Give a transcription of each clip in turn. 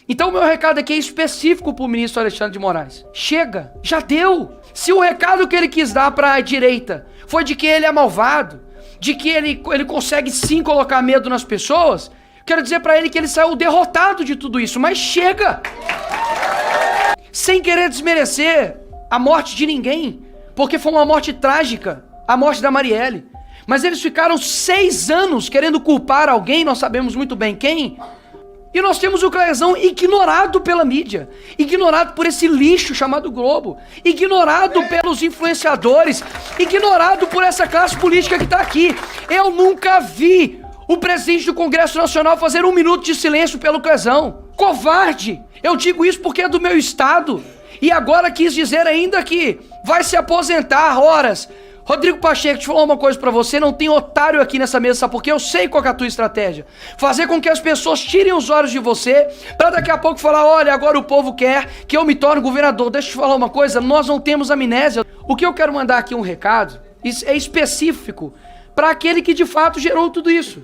Então o meu recado aqui é específico para o ministro Alexandre de Moraes. Chega, já deu. Se o recado que ele quis dar para a direita foi de que ele é malvado, de que ele consegue sim colocar medo nas pessoas, quero dizer para ele que ele saiu derrotado de tudo isso, mas chega! Sem querer desmerecer a morte de ninguém, porque foi uma morte trágica, a morte da Marielle. Mas eles ficaram 6 anos querendo culpar alguém, nós sabemos muito bem quem. E nós temos o Clezão ignorado pela mídia, ignorado por esse lixo chamado Globo, ignorado pelos influenciadores, ignorado por essa classe política que está aqui. Eu nunca vi o presidente do Congresso Nacional fazer 1 minuto de silêncio pelo Clezão. Covarde! Eu digo isso porque é do meu estado. E agora quis dizer ainda que vai se aposentar horas. Rodrigo Pacheco, deixa eu falar uma coisa pra você, não tem otário aqui nessa mesa, sabe por quê? Eu sei qual é a tua estratégia. Fazer com que as pessoas tirem os olhos de você, pra daqui a pouco falar, olha, agora o povo quer que eu me torne governador. Deixa eu te falar uma coisa, nós não temos amnésia. O que eu quero mandar aqui um recado, é específico, pra aquele que de fato gerou tudo isso,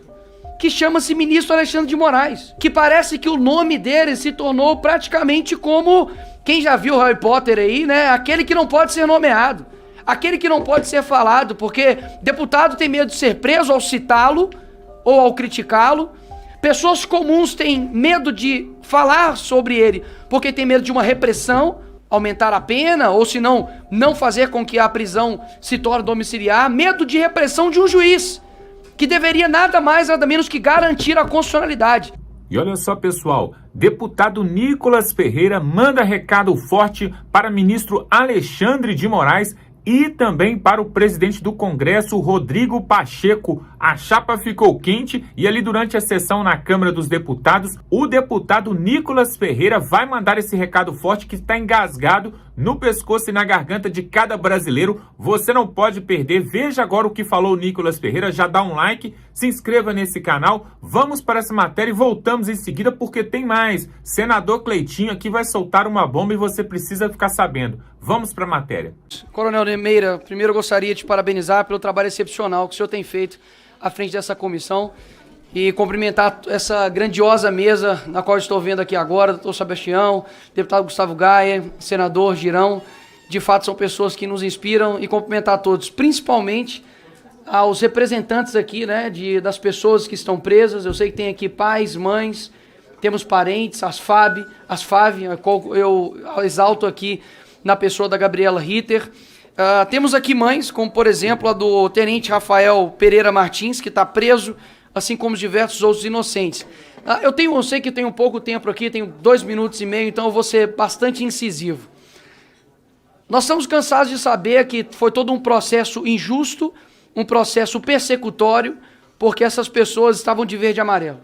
que chama-se ministro Alexandre de Moraes, que parece que o nome dele se tornou praticamente como, quem já viu Harry Potter aí, né, aquele que não pode ser nomeado. Aquele que não pode ser falado, porque deputado tem medo de ser preso ao citá-lo ou ao criticá-lo. Pessoas comuns têm medo de falar sobre ele, porque tem medo de uma repressão, aumentar a pena, ou se não, não fazer com que a prisão se torne domiciliar. Medo de repressão de um juiz, que deveria nada mais, nada menos que garantir a constitucionalidade. E olha só, pessoal, deputado Nicolas Ferreira manda recado forte para ministro Alexandre de Moraes e também para o presidente do Congresso, Rodrigo Pacheco. A chapa ficou quente e ali durante a sessão na Câmara dos Deputados, o deputado Nicolas Ferreira vai mandar esse recado forte que está engasgado no pescoço e na garganta de cada brasileiro. Você não pode perder. Veja agora o que falou o Nicolas Ferreira. Já dá um like, se inscreva nesse canal. Vamos para essa matéria e voltamos em seguida porque tem mais. Senador Cleitinho aqui vai soltar uma bomba e você precisa ficar sabendo. Vamos para a matéria. Coronel Meira, primeiro eu gostaria de te parabenizar pelo trabalho excepcional que o senhor tem feito à frente dessa comissão e cumprimentar essa grandiosa mesa na qual estou vendo aqui agora, doutor Sebastião, deputado Gustavo Gaia, senador Girão. De fato são pessoas que nos inspiram, e cumprimentar a todos, principalmente aos representantes aqui, né, das pessoas que estão presas. Eu sei que tem aqui pais, mães, temos parentes, as FAV, eu exalto aqui na pessoa da Gabriela Ritter. Temos aqui mães, como por exemplo a do tenente Rafael Pereira Martins, que está preso, assim como diversos outros inocentes. Eu sei que tenho pouco tempo aqui, tenho 2 minutos e meio, então eu vou ser bastante incisivo. Nós estamos cansados de saber que foi todo um processo injusto, um processo persecutório, porque essas pessoas estavam de verde e amarelo.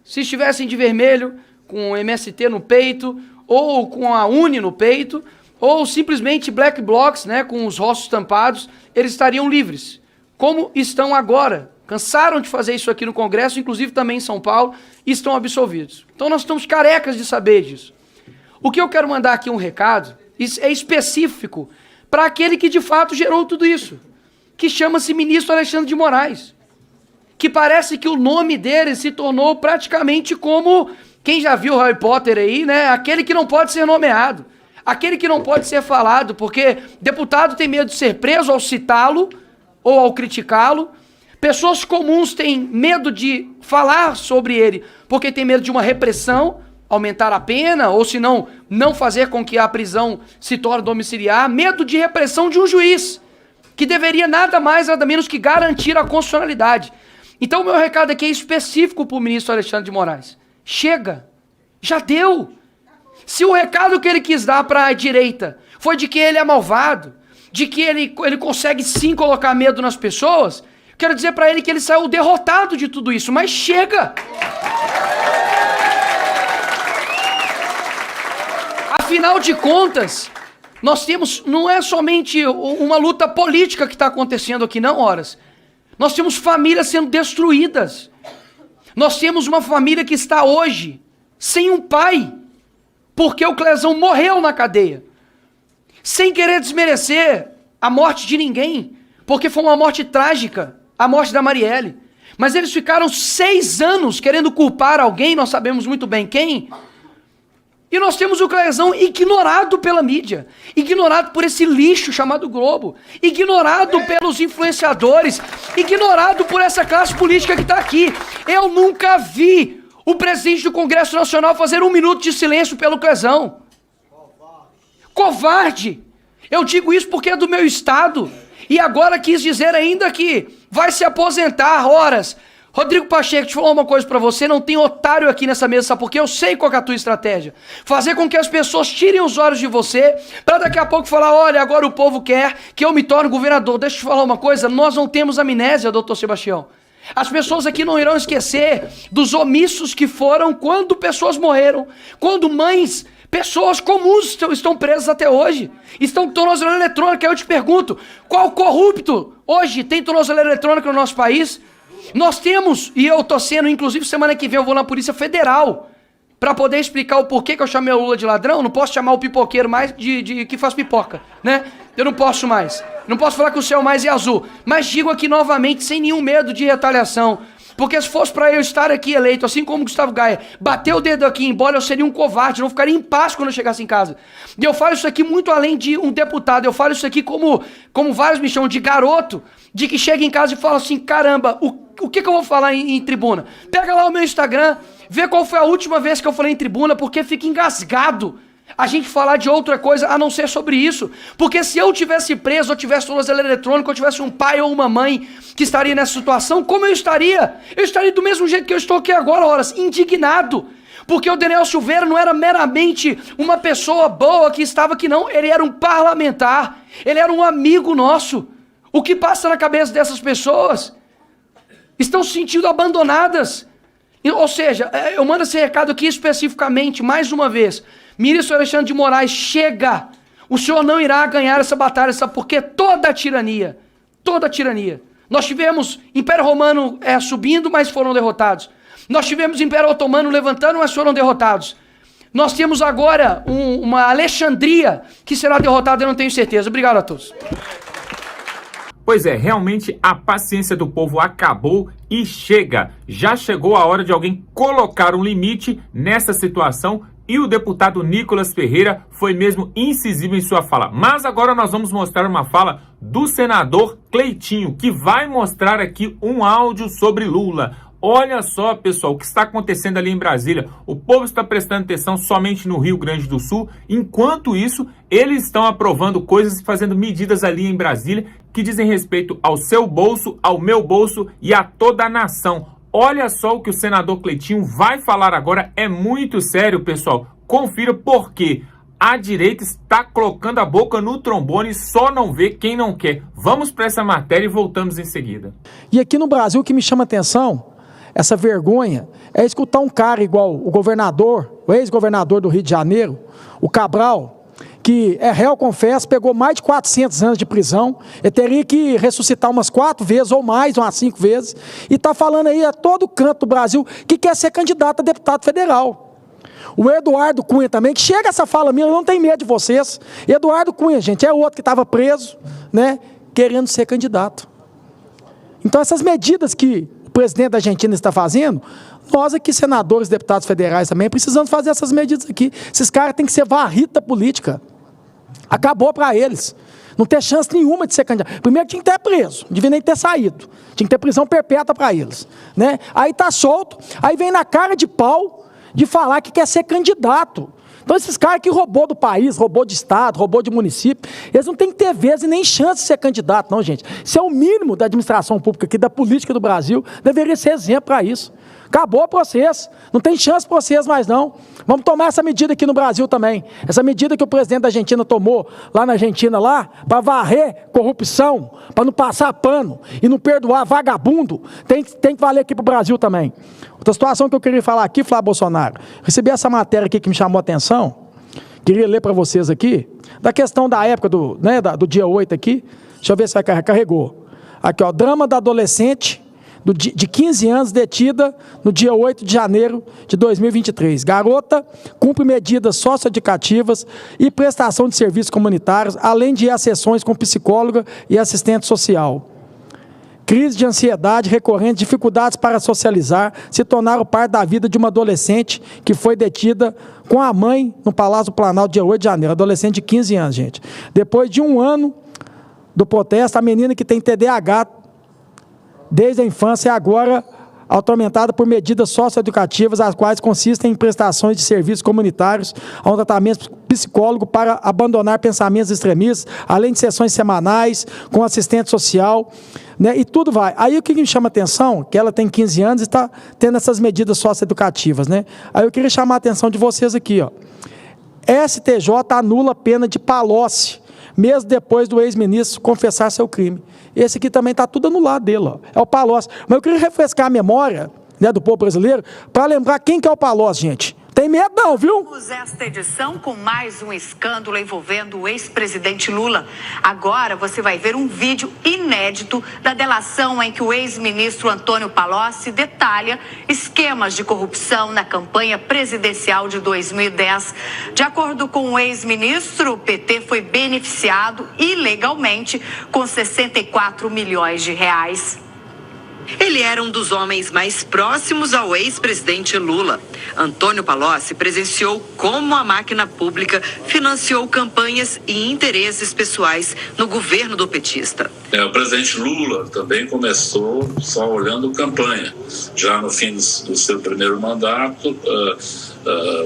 Se estivessem de vermelho, com o MST no peito, ou com a UNE no peito, ou simplesmente black blocs, né, com os rostos tampados, eles estariam livres, como estão agora. Cansaram de fazer isso aqui no Congresso, inclusive também em São Paulo, e estão absolvidos. Então nós estamos carecas de saber disso. O que eu quero mandar aqui um recado, é específico, para aquele que de fato gerou tudo isso, que chama-se ministro Alexandre de Moraes, que parece que o nome dele se tornou praticamente como, quem já viu Harry Potter aí, né, aquele que não pode ser nomeado. Aquele que não pode ser falado, porque deputado tem medo de ser preso ao citá-lo ou ao criticá-lo. Pessoas comuns têm medo de falar sobre ele, porque tem medo de uma repressão, aumentar a pena, ou se não, não fazer com que a prisão se torne domiciliar. Medo de repressão de um juiz, que deveria nada mais, nada menos que garantir a constitucionalidade. Então o meu recado aqui é específico para o ministro Alexandre de Moraes. Chega, já deu. Se o recado que ele quis dar para a direita foi de que ele é malvado, de que ele consegue sim colocar medo nas pessoas, quero dizer para ele que ele saiu derrotado de tudo isso, mas chega! Afinal de contas, nós temos, não é somente uma luta política que está acontecendo aqui, não, horas. Nós temos famílias sendo destruídas. Nós temos uma família que está hoje sem um pai, porque o Clezão morreu na cadeia. Sem querer desmerecer a morte de ninguém, porque foi uma morte trágica, a morte da Marielle. Mas eles ficaram 6 anos querendo culpar alguém, nós sabemos muito bem quem. E nós temos o Clezão ignorado pela mídia, ignorado por esse lixo chamado Globo, ignorado pelos influenciadores, ignorado por essa classe política que está aqui. Eu nunca vi o presidente do Congresso Nacional fazer 1 minuto de silêncio pelo Clezão. Covarde! Eu digo isso porque é do meu estado. E agora quis dizer ainda que vai se aposentar horas. Rodrigo Pacheco, deixa eu falar uma coisa pra você, não tem otário aqui nessa mesa, sabe por quê? Eu sei qual é a tua estratégia. Fazer com que as pessoas tirem os olhos de você, pra daqui a pouco falar, olha, agora o povo quer que eu me torne governador. Deixa eu te falar uma coisa, nós não temos amnésia, doutor Sebastião. As pessoas aqui não irão esquecer dos omissos que foram quando pessoas morreram, quando mães, pessoas comuns estão presas até hoje, estão com tornozeleira eletrônica. Eu te pergunto, qual corrupto hoje tem tornozeleira eletrônica no nosso país? Nós temos, e eu tô sendo, inclusive semana que vem eu vou na Polícia Federal para poder explicar o porquê que eu chamei o Lula de ladrão. Não posso chamar o pipoqueiro mais de que faz pipoca, né? Eu não posso mais. Não posso falar que o céu mais é azul. Mas digo aqui novamente, sem nenhum medo de retaliação. Porque se fosse para eu estar aqui eleito, assim como Gustavo Gaia, bater o dedo aqui, embora eu seria um covarde, não ficaria em paz quando eu chegasse em casa. E eu falo isso aqui muito além de um deputado, eu falo isso aqui como vários me chamam de garoto, de que chega em casa e fala assim, caramba, o que eu vou falar em tribuna? Pega lá o meu Instagram, vê qual foi a última vez que eu falei em tribuna, porque fica engasgado a gente falar de outra coisa a não ser sobre isso. Porque se eu tivesse preso, ou tivesse tornozeleira eletrônica, ou tivesse um pai ou uma mãe que estaria nessa situação, como eu estaria? Eu estaria do mesmo jeito que eu estou aqui agora, horas, indignado. Porque o Daniel Silveira não era meramente uma pessoa boa que estava aqui, não. Ele era um parlamentar, ele era um amigo nosso. O que passa na cabeça dessas pessoas? Estão se sentindo abandonadas. Ou seja, eu mando esse recado aqui especificamente, mais uma vez. Ministro Alexandre de Moraes, chega! O senhor não irá ganhar essa batalha, sabe por quê? Toda a tirania. Nós tivemos Império Romano subindo, mas foram derrotados. Nós tivemos Império Otomano levantando, mas foram derrotados. Nós temos agora uma Alexandria que será derrotada, eu não tenho certeza. Obrigado a todos. Pois é, realmente a paciência do povo acabou e chega. Já chegou a hora de alguém colocar um limite nessa situação e o deputado Nicolas Ferreira foi mesmo incisivo em sua fala. Mas agora nós vamos mostrar uma fala do senador Cleitinho, que vai mostrar aqui um áudio sobre Lula. Olha só, pessoal, o que está acontecendo ali em Brasília. O povo está prestando atenção somente no Rio Grande do Sul. Enquanto isso, eles estão aprovando coisas e fazendo medidas ali em Brasília que dizem respeito ao seu bolso, ao meu bolso e a toda a nação. Olha só o que o senador Cleitinho vai falar agora. É muito sério, pessoal. Confira porque a direita está colocando a boca no trombone e só não vê quem não quer. Vamos para essa matéria e voltamos em seguida. E aqui no Brasil o que me chama atenção, essa vergonha, é escutar um cara igual o governador, o ex-governador do Rio de Janeiro, o Cabral, que é réu, confesso, pegou mais de 400 anos de prisão, ele teria que ressuscitar umas 4 vezes ou mais, umas 5 vezes, e está falando aí a todo canto do Brasil que quer ser candidato a deputado federal. O Eduardo Cunha também, que chega essa fala minha, eu não tenho medo de vocês. Eduardo Cunha, gente, é outro que estava preso, né, querendo ser candidato. Então essas medidas que o presidente da Argentina está fazendo, nós aqui, senadores, deputados federais também, precisamos fazer essas medidas aqui. Esses caras têm que ser varrida política. Acabou para eles. Não tem chance nenhuma de ser candidato. Primeiro tinha que ter preso, não devia nem ter saído. Tinha que ter prisão perpétua para eles, né? Aí tá solto, aí vem na cara de pau de falar que quer ser candidato. Então esses caras que roubou do país, roubou de estado, roubou de município, eles não têm que ter vez e nem chance de ser candidato, não, gente. Isso é o mínimo da administração pública aqui, da política do Brasil, deveria ser exemplo para isso. Acabou para vocês, não tem chance para vocês mais não. Vamos tomar essa medida aqui no Brasil também. Essa medida que o presidente da Argentina tomou lá na Argentina, lá, para varrer corrupção, para não passar pano e não perdoar vagabundo, tem que valer aqui para o Brasil também. Outra situação que eu queria falar aqui, Flávio Bolsonaro, recebi essa matéria aqui que me chamou a atenção, queria ler para vocês aqui, da questão da época do dia 8 aqui, deixa eu ver se vai carregou. Aqui, ó, drama da adolescente de 15 anos detida no dia 8 de janeiro de 2023. Garota cumpre medidas socioeducativas e prestação de serviços comunitários, além de ir a sessões com psicóloga e assistente social. crise de ansiedade recorrente, dificuldades para socializar, se tornaram parte da vida de uma adolescente que foi detida com a mãe no Palácio do Planalto, dia 8 de janeiro, adolescente de 15 anos, gente. Depois de um ano do protesto, a menina que tem TDAH desde a infância é agora atormentada por medidas socioeducativas, as quais consistem em prestações de serviços comunitários, a um tratamento psicólogo para abandonar pensamentos extremistas, além de sessões semanais com assistente social, né, e tudo vai. Aí o que me chama a atenção, que ela tem 15 anos e está tendo essas medidas socioeducativas, né? Aí eu queria chamar a atenção de vocês aqui, ó. STJ anula a pena de Palocci, mesmo depois do ex-ministro confessar seu crime. Esse aqui também está tudo anulado dele, ó. É o Palocci. Mas eu queria refrescar a memória, né, do povo brasileiro para lembrar quem que é o Palocci, gente. Tem medo não, viu? Esta edição com mais um escândalo envolvendo o ex-presidente Lula. Agora você vai ver um vídeo inédito da delação em que o ex-ministro Antônio Palocci detalha esquemas de corrupção na campanha presidencial de 2010. De acordo com o ex-ministro, o PT foi beneficiado ilegalmente com 64 milhões de reais. Ele era um dos homens mais próximos ao ex-presidente Lula. Antônio Palocci presenciou como a máquina pública financiou campanhas e interesses pessoais no governo do petista. O presidente Lula também começou só olhando campanha. Já no fim do seu primeiro mandato,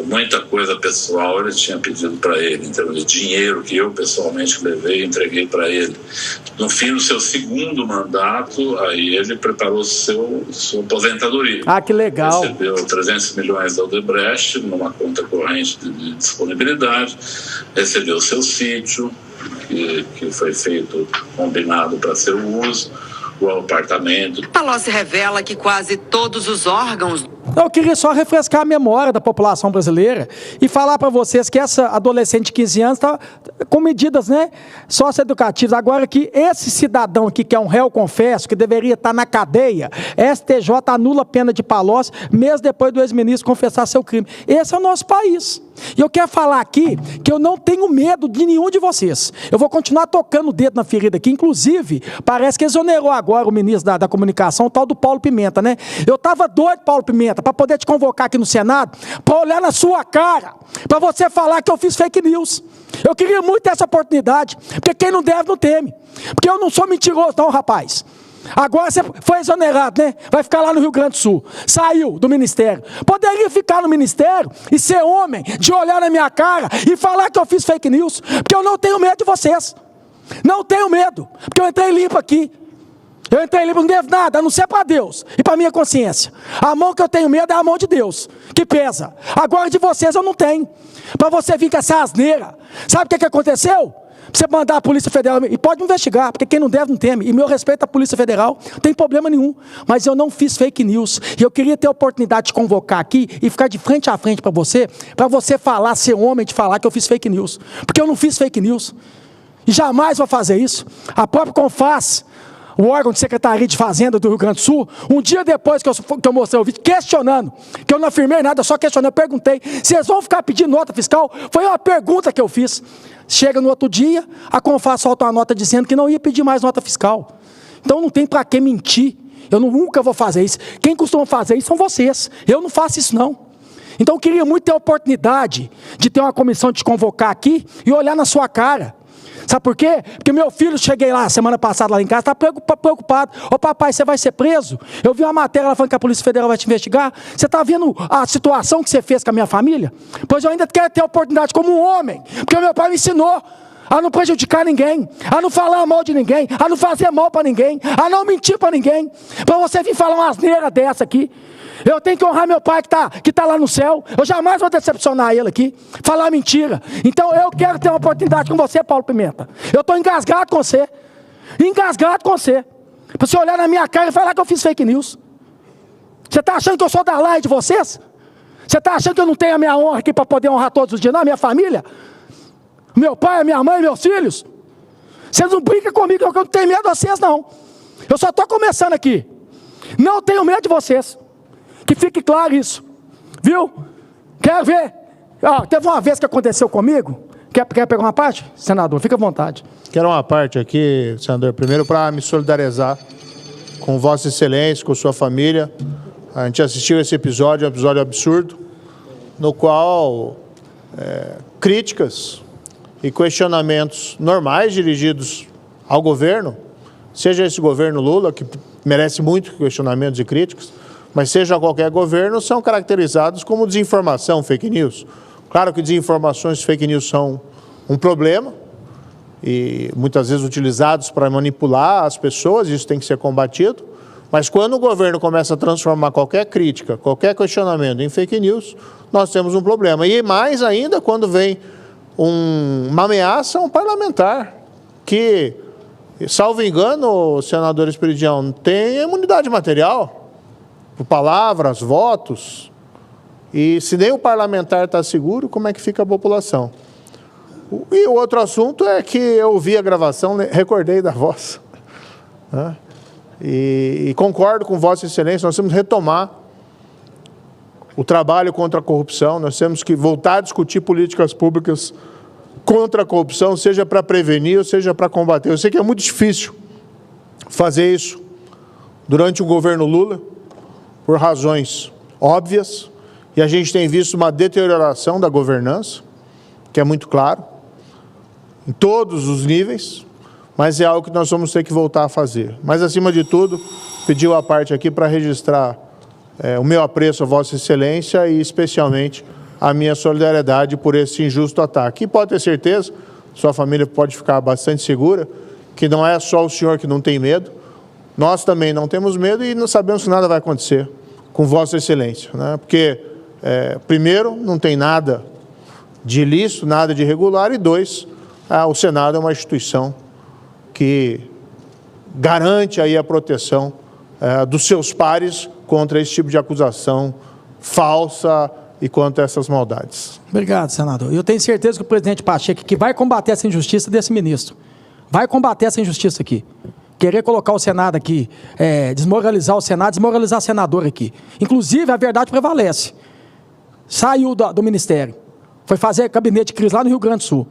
muita coisa pessoal ele tinha pedido para ele, em termos de dinheiro que eu pessoalmente levei e entreguei para ele. No fim do seu segundo mandato, aí ele preparou sua aposentadoria. Ah, que legal. Recebeu 300 milhões da Odebrecht numa conta corrente de disponibilidade, recebeu seu sítio, que foi feito, combinado para seu uso, o apartamento. Palocci revela que quase todos os órgãos... Eu queria só refrescar a memória da população brasileira e falar para vocês que essa adolescente de 15 anos está com medidas, né, socioeducativas. Agora que esse cidadão aqui, que é um réu confesso, que deveria estar na cadeia, STJ anula a pena de Palocci, mesmo depois do ex-ministro confessar seu crime. Esse é o nosso país. E eu quero falar aqui que eu não tenho medo de nenhum de vocês. Eu vou continuar tocando o dedo na ferida aqui. Inclusive, parece que exonerou agora o ministro da comunicação, o tal do Paulo Pimenta, né? Eu estava doido, Paulo Pimenta, para poder te convocar aqui no Senado, para olhar na sua cara, para você falar que eu fiz fake news. Eu queria muito ter essa oportunidade, porque quem não deve não teme. Porque eu não sou mentiroso não, rapaz. Agora você foi exonerado, né? Vai ficar lá no Rio Grande do Sul. Saiu do ministério. Poderia ficar no ministério e ser homem, de olhar na minha cara e falar que eu fiz fake news. Porque eu não tenho medo de vocês. Não tenho medo. Porque eu entrei limpo aqui. Eu entrei limpo, não devo nada, a não ser para Deus e para minha consciência. A mão que eu tenho medo é a mão de Deus, que pesa. Agora de vocês eu não tenho. Para você vir com essa asneira. Sabe o que aconteceu? Você mandar a Polícia Federal, e pode investigar, porque quem não deve não teme, e meu respeito à Polícia Federal, não tem problema nenhum, mas eu não fiz fake news, e eu queria ter a oportunidade de convocar aqui, e ficar de frente a frente para você falar, ser homem, de falar que eu fiz fake news, porque eu não fiz fake news, e jamais vou fazer isso. A própria Confas, o órgão de Secretaria de Fazenda do Rio Grande do Sul, um dia depois que eu mostrei o vídeo, questionando, que eu não afirmei nada, só questionando, eu perguntei, vocês vão ficar pedindo nota fiscal? Foi uma pergunta que eu fiz. Chega no outro dia, a Confas solta uma nota dizendo que não ia pedir mais nota fiscal. Então não tem para que mentir, eu nunca vou fazer isso. Quem costuma fazer isso são vocês, eu não faço isso não. Então eu queria muito ter a oportunidade de ter uma comissão de te convocar aqui e olhar na sua cara. Sabe por quê? Porque meu filho, cheguei lá semana passada lá em casa, está preocupado. Ô papai, você vai ser preso? Eu vi uma matéria lá falando que a Polícia Federal vai te investigar. Você está vendo a situação que você fez com a minha família? Pois eu ainda quero ter a oportunidade como um homem, porque o meu pai me ensinou a não prejudicar ninguém, a não falar mal de ninguém, a não fazer mal para ninguém, a não mentir para ninguém. Para você vir falar uma asneira dessa aqui. Eu tenho que honrar meu pai que tá lá no céu. Eu jamais vou decepcionar ele aqui, falar mentira. Então eu quero ter uma oportunidade com você, Paulo Pimenta. Eu estou engasgado com você. Engasgado com você. Para você olhar na minha cara e falar que eu fiz fake news. Você está achando que eu sou da laia de vocês? Você está achando que eu não tenho a minha honra aqui para poder honrar todos os dias? Não, a minha família? Meu pai, a minha mãe, meus filhos? Vocês não brincam comigo, eu não tenho medo de vocês, não. Eu só estou começando aqui. Não tenho medo de vocês. Que fique claro isso, viu? Quer ver? Teve uma vez que aconteceu comigo. Quer pegar uma parte? Senador, fica à vontade. Quero uma parte aqui, senador. Primeiro, para me solidarizar com Vossa Excelência, com sua família. A gente assistiu esse episódio, um episódio absurdo, no qual críticas e questionamentos normais dirigidos ao governo, seja esse governo Lula, que merece muito questionamentos e críticas, mas seja qualquer governo, são caracterizados como desinformação, fake news. Claro que desinformações e fake news são um problema, e muitas vezes utilizados para manipular as pessoas, isso tem que ser combatido, mas quando o governo começa a transformar qualquer crítica, qualquer questionamento em fake news, nós temos um problema. E mais ainda quando vem uma ameaça a um parlamentar, que, salvo engano, senador Esperidião, tem imunidade material, por palavras, votos, e se nem o parlamentar está seguro, como é que fica a população? E o outro assunto é que eu ouvi a gravação, recordei da voz, né? E concordo com Vossa Excelência, nós temos que retomar o trabalho contra a corrupção, nós temos que voltar a discutir políticas públicas contra a corrupção, seja para prevenir ou seja para combater. Eu sei que é muito difícil fazer isso durante o governo Lula, por razões óbvias, e a gente tem visto uma deterioração da governança, que é muito claro, em todos os níveis, mas é algo que nós vamos ter que voltar a fazer. Mas, acima de tudo, pediu a parte aqui para registrar o meu apreço a Vossa Excelência e, especialmente, a minha solidariedade por esse injusto ataque. E pode ter certeza, sua família pode ficar bastante segura, que não é só o senhor que não tem medo, nós também não temos medo e não sabemos que nada vai acontecer com Vossa Excelência, né? Porque, primeiro, não tem nada de ilícito, nada de irregular, e dois, o Senado é uma instituição que garante aí a proteção dos seus pares contra esse tipo de acusação falsa e contra essas maldades. Obrigado, senador. Eu tenho certeza que o presidente Pacheco que vai combater essa injustiça desse ministro. Vai combater essa injustiça aqui. Querer colocar o Senado aqui, desmoralizar o Senado, desmoralizar o senador aqui. Inclusive, a verdade prevalece. Saiu do ministério. Foi fazer gabinete de crise lá no Rio Grande do Sul,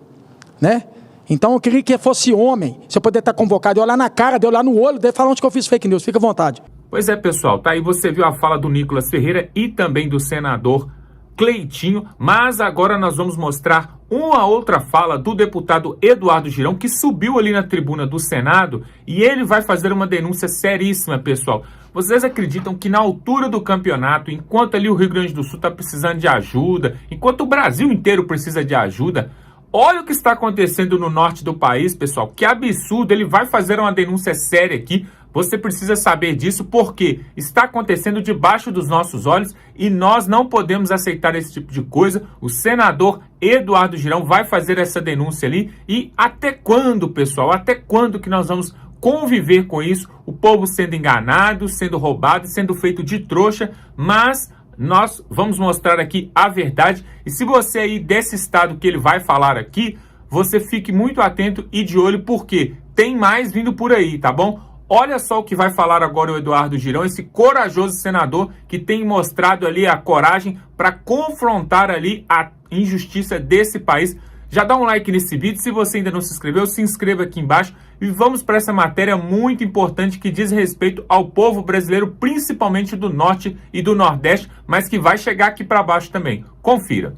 né? Então eu queria que fosse homem, se eu puder estar convocado, eu olhar na cara dele, olhar no olho dele, falar onde que eu fiz fake news, fica à vontade. Pois é, pessoal, tá aí, você viu a fala do Nicolas Ferreira e também do senador Cleitinho, mas agora nós vamos mostrar uma outra fala do deputado Eduardo Girão, que subiu ali na tribuna do Senado, e ele vai fazer uma denúncia seríssima, pessoal. Vocês acreditam que na altura do campeonato, enquanto ali o Rio Grande do Sul está precisando de ajuda, enquanto o Brasil inteiro precisa de ajuda, olha o que está acontecendo no norte do país, pessoal, que absurdo, ele vai fazer uma denúncia séria aqui, você precisa saber disso porque está acontecendo debaixo dos nossos olhos e nós não podemos aceitar esse tipo de coisa. O senador Eduardo Girão vai fazer essa denúncia ali e até quando, pessoal, até quando que nós vamos conviver com isso? O povo sendo enganado, sendo roubado, sendo feito de trouxa, mas nós vamos mostrar aqui a verdade. E se você aí desse estado que ele vai falar aqui, você fique muito atento e de olho porque tem mais vindo por aí, tá bom? Olha só o que vai falar agora o Eduardo Girão, esse corajoso senador que tem mostrado ali a coragem para confrontar ali a injustiça desse país. Já dá um like nesse vídeo, se você ainda não se inscreveu, se inscreva aqui embaixo e vamos para essa matéria muito importante que diz respeito ao povo brasileiro, principalmente do Norte e do Nordeste, mas que vai chegar aqui para baixo também. Confira.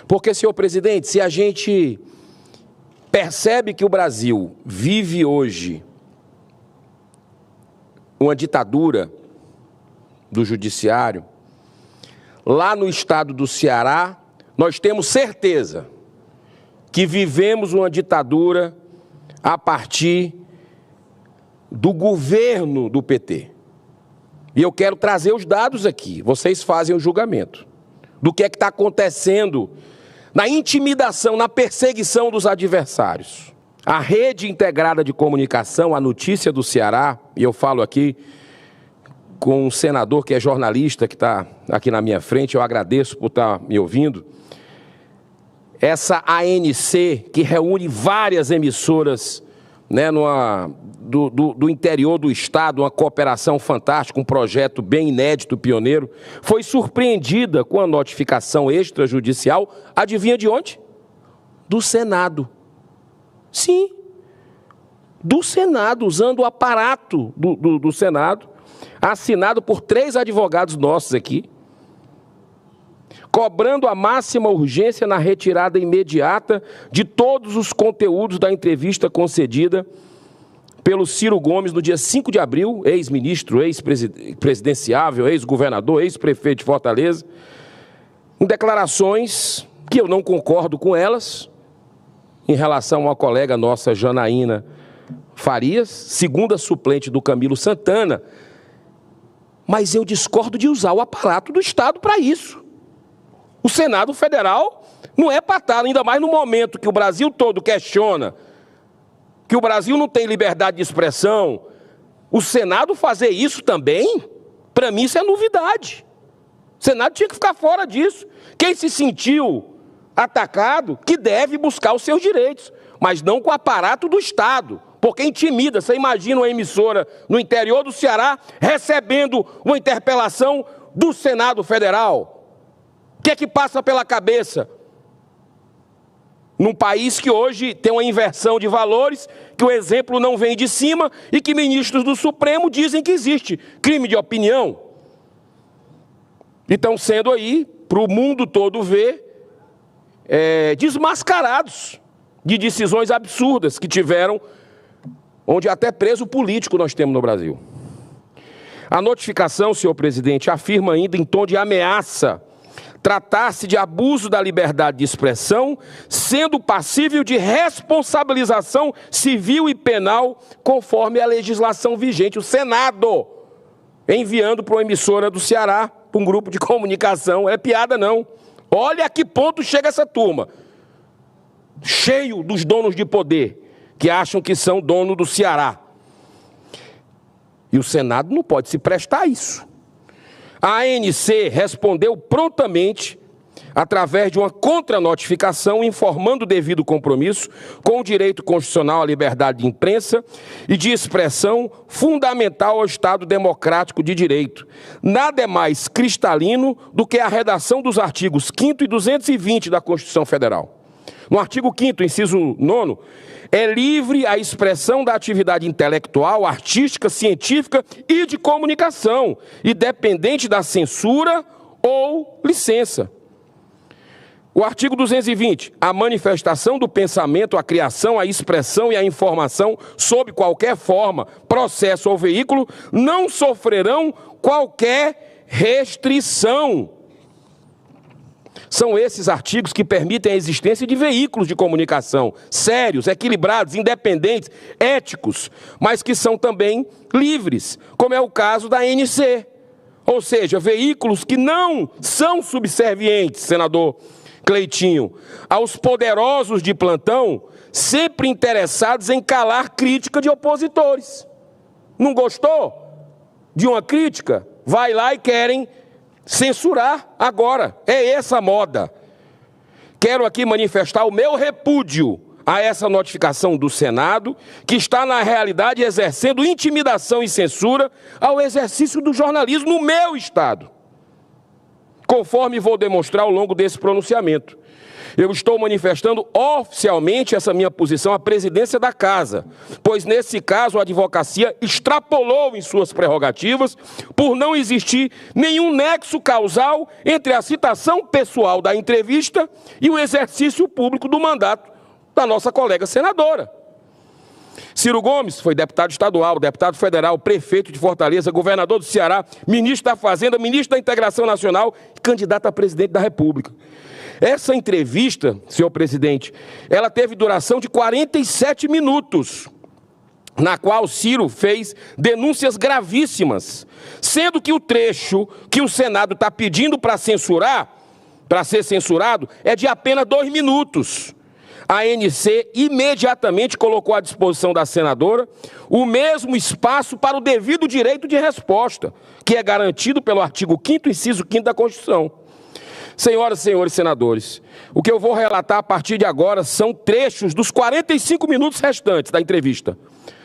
Porque, senhor presidente, se a gente percebe que o Brasil vive hoje uma ditadura do judiciário, lá no estado do Ceará, nós temos certeza que vivemos uma ditadura a partir do governo do PT. E eu quero trazer os dados aqui, vocês fazem o julgamento do que é que está acontecendo na intimidação, na perseguição dos adversários. A rede integrada de comunicação, a Notícia do Ceará, e eu falo aqui com um senador que é jornalista, que está aqui na minha frente, eu agradeço por estar me ouvindo. Essa ANC, que reúne várias emissoras, né, do interior do estado, uma cooperação fantástica, um projeto bem inédito, pioneiro, foi surpreendida com a notificação extrajudicial, adivinha de onde? Do Senado. Sim, do Senado, usando o aparato do Senado, assinado por 3 advogados nossos aqui, cobrando a máxima urgência na retirada imediata de todos os conteúdos da entrevista concedida pelo Ciro Gomes no dia 5 de abril, ex-ministro, ex-presidenciável, ex-governador, ex-prefeito de Fortaleza, em declarações que eu não concordo com elas, em relação a uma colega nossa, Janaína Farias, segunda suplente do Camilo Santana, mas eu discordo de usar o aparato do Estado para isso. O Senado Federal não é para estar, ainda mais no momento que o Brasil todo questiona, que o Brasil não tem liberdade de expressão. O Senado fazer isso também, para mim isso é novidade. O Senado tinha que ficar fora disso. Quem se sentiu atacado, que deve buscar os seus direitos, mas não com o aparato do Estado, porque intimida. Você imagina uma emissora no interior do Ceará recebendo uma interpelação do Senado Federal? O que é que passa pela cabeça? Num país que hoje tem uma inversão de valores, que o exemplo não vem de cima e que ministros do Supremo dizem que existe crime de opinião. E estão sendo aí, para o mundo todo ver, desmascarados de decisões absurdas que tiveram, onde até preso político nós temos no Brasil. A notificação, senhor presidente, afirma ainda em tom de ameaça tratar-se de abuso da liberdade de expressão, sendo passível de responsabilização civil e penal, conforme a legislação vigente. O Senado enviando para uma emissora do Ceará, para um grupo de comunicação. É piada não. Olha a que ponto chega essa turma. Cheio dos donos de poder, que acham que são dono do Ceará. E o Senado não pode se prestar a isso. A ANC respondeu prontamente, através de uma contranotificação, informando o devido compromisso com o direito constitucional à liberdade de imprensa e de expressão fundamental ao Estado democrático de direito. Nada é mais cristalino do que a redação dos artigos 5º e 220 da Constituição Federal. No artigo 5º, inciso 9º, é livre a expressão da atividade intelectual, artística, científica e de comunicação, independente da censura ou licença. O artigo 220, a manifestação do pensamento, a criação, a expressão e a informação, sob qualquer forma, processo ou veículo, não sofrerão qualquer restrição. São esses artigos que permitem a existência de veículos de comunicação sérios, equilibrados, independentes, éticos, mas que são também livres, como é o caso da ANC. Ou seja, veículos que não são subservientes, senador Cleitinho, aos poderosos de plantão, sempre interessados em calar crítica de opositores. Não gostou de uma crítica? Vai lá e querem censurar agora. É essa moda. Quero aqui manifestar o meu repúdio a essa notificação do Senado, que está, na realidade, exercendo intimidação e censura ao exercício do jornalismo no meu Estado, conforme vou demonstrar ao longo desse pronunciamento. Eu estou manifestando oficialmente essa minha posição à presidência da Casa, pois nesse caso a advocacia extrapolou em suas prerrogativas por não existir nenhum nexo causal entre a citação pessoal da entrevista e o exercício público do mandato da nossa colega senadora. Ciro Gomes foi deputado estadual, deputado federal, prefeito de Fortaleza, governador do Ceará, ministro da Fazenda, ministro da Integração Nacional e candidato a presidente da República. Essa entrevista, senhor presidente, ela teve duração de 47 minutos, na qual Ciro fez denúncias gravíssimas, sendo que o trecho que o Senado está pedindo para censurar, para ser censurado, é de apenas 2 minutos. A ANC imediatamente colocou à disposição da senadora o mesmo espaço para o devido direito de resposta, que é garantido pelo artigo 5º, inciso 5º da Constituição. Senhoras e senhores senadores, o que eu vou relatar a partir de agora são trechos dos 45 minutos restantes da entrevista,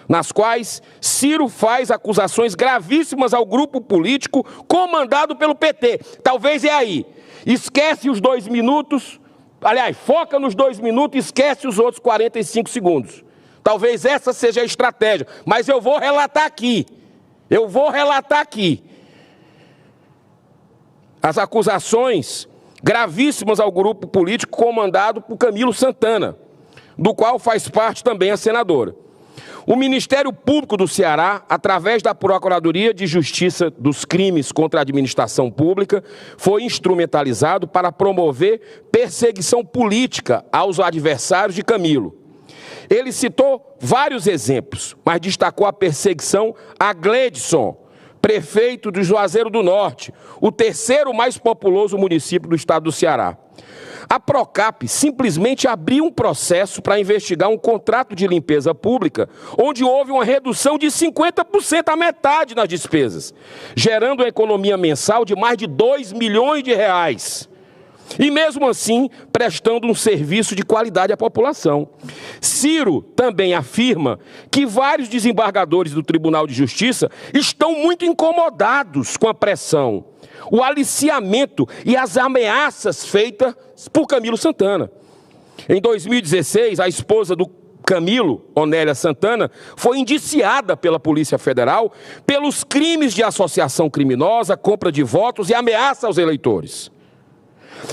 nas quais Ciro faz acusações gravíssimas ao grupo político comandado pelo PT. Talvez é aí. Esquece os 2 minutos, aliás, foca nos 2 minutos e esquece os outros 45 segundos. Talvez essa seja a estratégia, mas eu vou relatar aqui. As acusações gravíssimas ao grupo político comandado por Camilo Santana, do qual faz parte também a senadora. O Ministério Público do Ceará, através da Procuradoria de Justiça dos Crimes contra a Administração Pública, foi instrumentalizado para promover perseguição política aos adversários de Camilo. Ele citou vários exemplos, mas destacou a perseguição a Gleidson, prefeito de Juazeiro do Norte, o terceiro mais populoso município do estado do Ceará. A Procap simplesmente abriu um processo para investigar um contrato de limpeza pública, onde houve uma redução de 50% à metade nas despesas, gerando uma economia mensal de mais de R$2 milhões. E mesmo assim, prestando um serviço de qualidade à população. Ciro também afirma que vários desembargadores do Tribunal de Justiça estão muito incomodados com a pressão, o aliciamento e as ameaças feitas por Camilo Santana. Em 2016, a esposa do Camilo, Onélia Santana, foi indiciada pela Polícia Federal pelos crimes de associação criminosa, compra de votos e ameaça aos eleitores.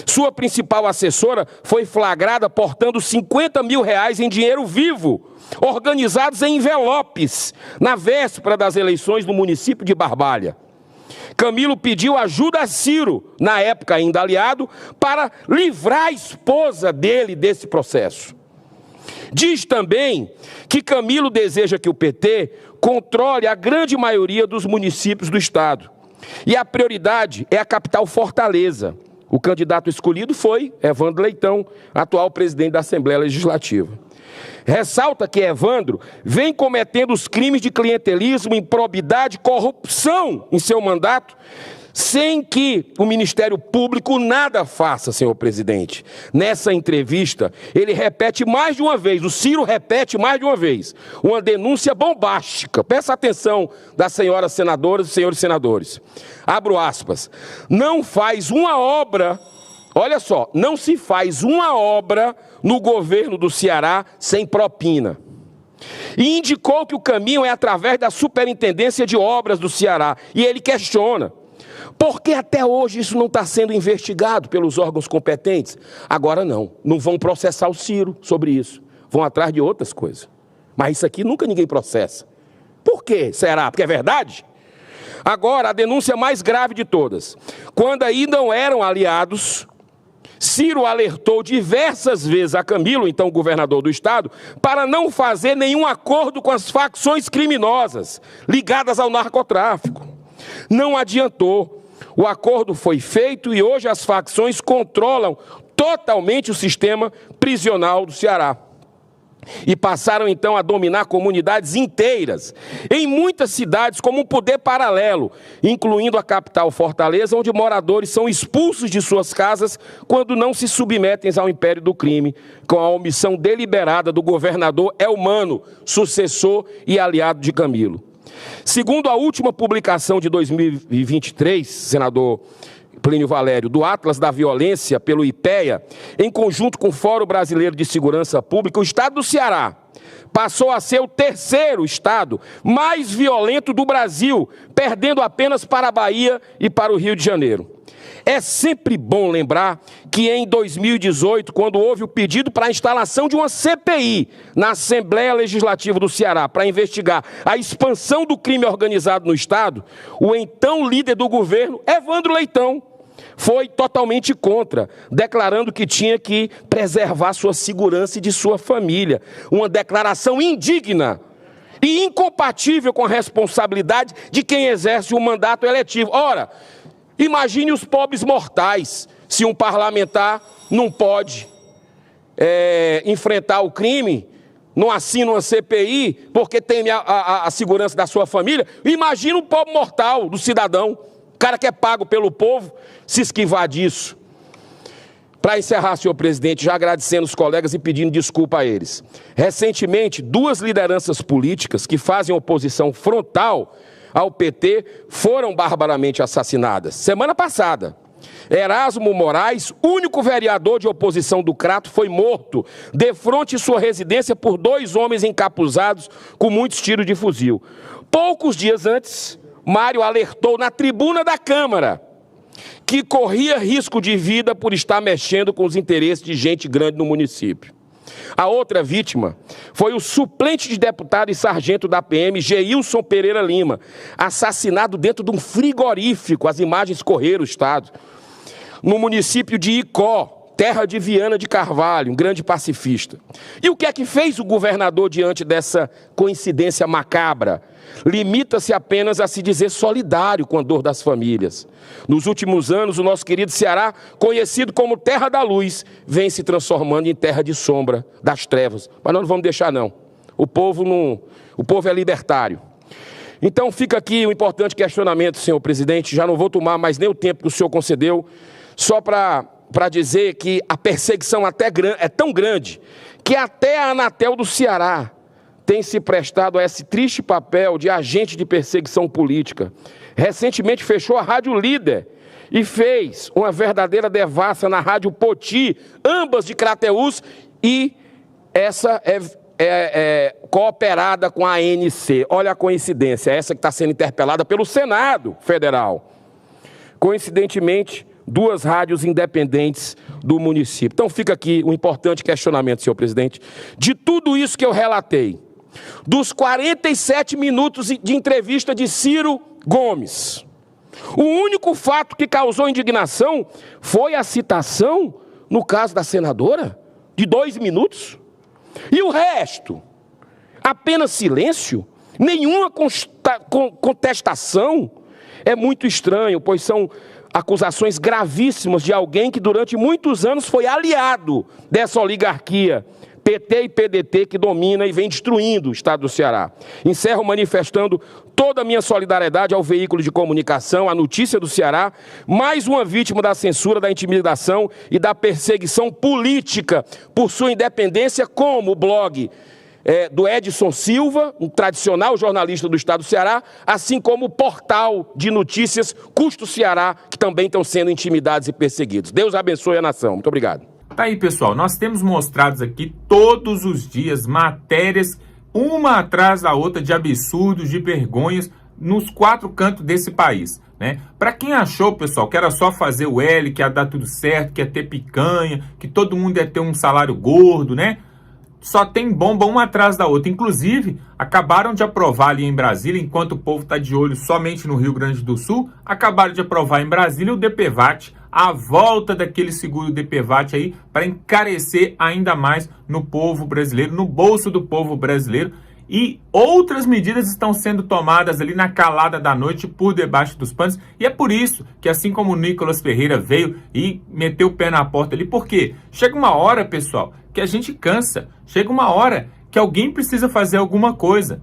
Sua principal assessora foi flagrada portando R$50 mil em dinheiro vivo, organizados em envelopes, na véspera das eleições no município de Barbalha. Camilo pediu ajuda a Ciro, na época ainda aliado, para livrar a esposa dele desse processo. Diz também que Camilo deseja que o PT controle a grande maioria dos municípios do estado. E a prioridade é a capital Fortaleza. O candidato escolhido foi Evandro Leitão, atual presidente da Assembleia Legislativa. Ressalta que Evandro vem cometendo os crimes de clientelismo, improbidade, corrupção em seu mandato, sem que o Ministério Público nada faça, senhor presidente. Nessa entrevista, ele repete mais de uma vez, o Ciro repete mais de uma vez, uma denúncia bombástica. Peça atenção das senhoras senadoras e senhores senadores. Abro aspas. Não faz uma obra, olha só, não se faz uma obra no governo do Ceará sem propina. E indicou que o caminho é através da Superintendência de Obras do Ceará. E ele questiona. Por que até hoje isso não está sendo investigado pelos órgãos competentes? Agora não vão processar o Ciro sobre isso. Vão atrás de outras coisas. Mas isso aqui nunca ninguém processa. Por quê? Será? Porque é verdade? Agora, a denúncia mais grave de todas. Quando ainda não eram aliados, Ciro alertou diversas vezes a Camilo, então governador do estado, para não fazer nenhum acordo com as facções criminosas ligadas ao narcotráfico. Não adiantou. O acordo foi feito e hoje as facções controlam totalmente o sistema prisional do Ceará. E passaram então a dominar comunidades inteiras, em muitas cidades como um poder paralelo, incluindo a capital Fortaleza, onde moradores são expulsos de suas casas quando não se submetem ao império do crime, com a omissão deliberada do governador Elmano, sucessor e aliado de Camilo. Segundo a última publicação de 2023, senador Plínio Valério, do Atlas da Violência pelo IPEA, em conjunto com o Fórum Brasileiro de Segurança Pública, o estado do Ceará passou a ser o terceiro estado mais violento do Brasil, perdendo apenas para a Bahia e para o Rio de Janeiro. É sempre bom lembrar que em 2018, quando houve o pedido para a instalação de uma CPI na Assembleia Legislativa do Ceará para investigar a expansão do crime organizado no estado, o então líder do governo, Evandro Leitão, foi totalmente contra, declarando que tinha que preservar sua segurança e de sua família. Uma declaração indigna e incompatível com a responsabilidade de quem exerce um mandato eletivo. Ora, imagine os pobres mortais, se um parlamentar não pode enfrentar o crime, não assina uma CPI, porque teme a segurança da sua família. Imagina o pobre mortal do cidadão, o cara que é pago pelo povo, se esquivar disso. Para encerrar, senhor presidente, já agradecendo os colegas e pedindo desculpa a eles. Recentemente, duas lideranças políticas que fazem oposição frontal ao PT foram barbaramente assassinadas. Semana passada, Erasmo Moraes, único vereador de oposição do Crato, foi morto defronte de sua residência por 2 homens encapuzados com muitos tiros de fuzil. Poucos dias antes, Mário alertou na tribuna da Câmara que corria risco de vida por estar mexendo com os interesses de gente grande no município. A outra vítima foi o suplente de deputado e sargento da PM, Geilson Pereira Lima, assassinado dentro de um frigorífico. As imagens correram o estado. No município de Icó, terra de Viana de Carvalho, um grande pacifista. E o que é que fez o governador diante dessa coincidência macabra? Limita-se apenas a se dizer solidário com a dor das famílias. Nos últimos anos, o nosso querido Ceará, conhecido como Terra da Luz, vem se transformando em terra de sombra, das trevas. Mas nós não vamos deixar, não. O povo é libertário. Então fica aqui um importante questionamento, senhor presidente. Já não vou tomar mais nem o tempo que o senhor concedeu, só para dizer que a perseguição é tão grande que até a Anatel do Ceará tem se prestado a esse triste papel de agente de perseguição política. Recentemente fechou a Rádio Líder e fez uma verdadeira devassa na Rádio Poti, ambas de Crateús, e essa é cooperada com a ANC. Olha a coincidência, essa que está sendo interpelada pelo Senado Federal. Coincidentemente, 2 rádios independentes do município. Então fica aqui um importante questionamento, senhor presidente. De tudo isso que eu relatei, dos 47 minutos de entrevista de Ciro Gomes, o único fato que causou indignação foi a citação, no caso da senadora, de 2 minutos. E o resto? Apenas silêncio? Nenhuma contestação? É muito estranho, pois são acusações gravíssimas de alguém que durante muitos anos foi aliado dessa oligarquia PT e PDT que domina e vem destruindo o estado do Ceará. Encerro manifestando toda a minha solidariedade ao veículo de comunicação, à Notícia do Ceará, mais uma vítima da censura, da intimidação e da perseguição política por sua independência, como o blog do Edson Silva, um tradicional jornalista do estado do Ceará, assim como o portal de notícias Custo Ceará, que também estão sendo intimidados e perseguidos. Deus abençoe a nação. Muito obrigado. Tá aí, pessoal, nós temos mostrados aqui todos os dias matérias, uma atrás da outra, de absurdos, de vergonhas, nos 4 cantos desse país, né? Para quem achou, pessoal, que era só fazer o L, que ia dar tudo certo, que ia ter picanha, que todo mundo ia ter um salário gordo, né? Só tem bomba uma atrás da outra. Inclusive, acabaram de aprovar ali em Brasília, enquanto o povo está de olho somente no Rio Grande do Sul, acabaram de aprovar em Brasília o DPVAT, a volta daquele seguro DPVAT aí, para encarecer ainda mais no povo brasileiro, no bolso do povo brasileiro. E outras medidas estão sendo tomadas ali na calada da noite, por debaixo dos panos. E é por isso que, assim como o Nicolas Ferreira veio e meteu o pé na porta ali, porque chega uma hora, pessoal, que a gente cansa. Chega uma hora que alguém precisa fazer alguma coisa,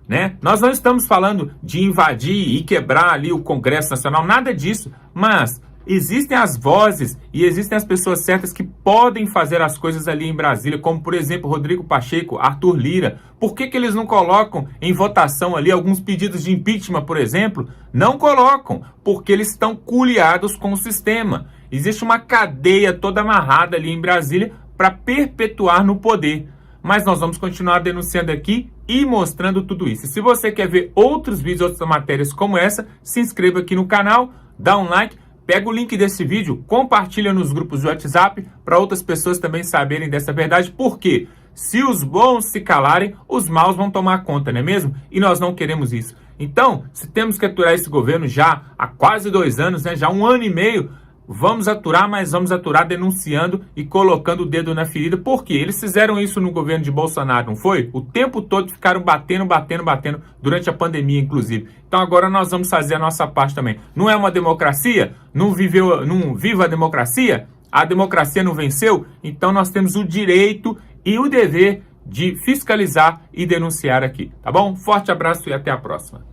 né? Nós não estamos falando de invadir e quebrar ali o Congresso Nacional, nada disso. Mas existem as vozes e existem as pessoas certas que podem fazer as coisas ali em Brasília, como, por exemplo, Rodrigo Pacheco, Arthur Lira. Por que eles não colocam em votação ali alguns pedidos de impeachment, por exemplo? Não colocam, porque eles estão culiados com o sistema. Existe uma cadeia toda amarrada ali em Brasília para perpetuar no poder. Mas nós vamos continuar denunciando aqui e mostrando tudo isso. E se você quer ver outros vídeos, outras matérias como essa, se inscreva aqui no canal, dá um like, pega o link desse vídeo, compartilha nos grupos do WhatsApp para outras pessoas também saberem dessa verdade. Porque se os bons se calarem, os maus vão tomar conta, não é mesmo? E nós não queremos isso. Então, se temos que aturar esse governo já há quase 2 anos, né, já 1 ano e meio, vamos aturar, mas vamos aturar denunciando e colocando o dedo na ferida. Por quê? Eles fizeram isso no governo de Bolsonaro, não foi? O tempo todo ficaram batendo durante a pandemia, inclusive. Então agora nós vamos fazer a nossa parte também. Não é uma democracia? Não viva a democracia? A democracia não venceu? Então nós temos o direito e o dever de fiscalizar e denunciar aqui, tá bom? Forte abraço e até a próxima.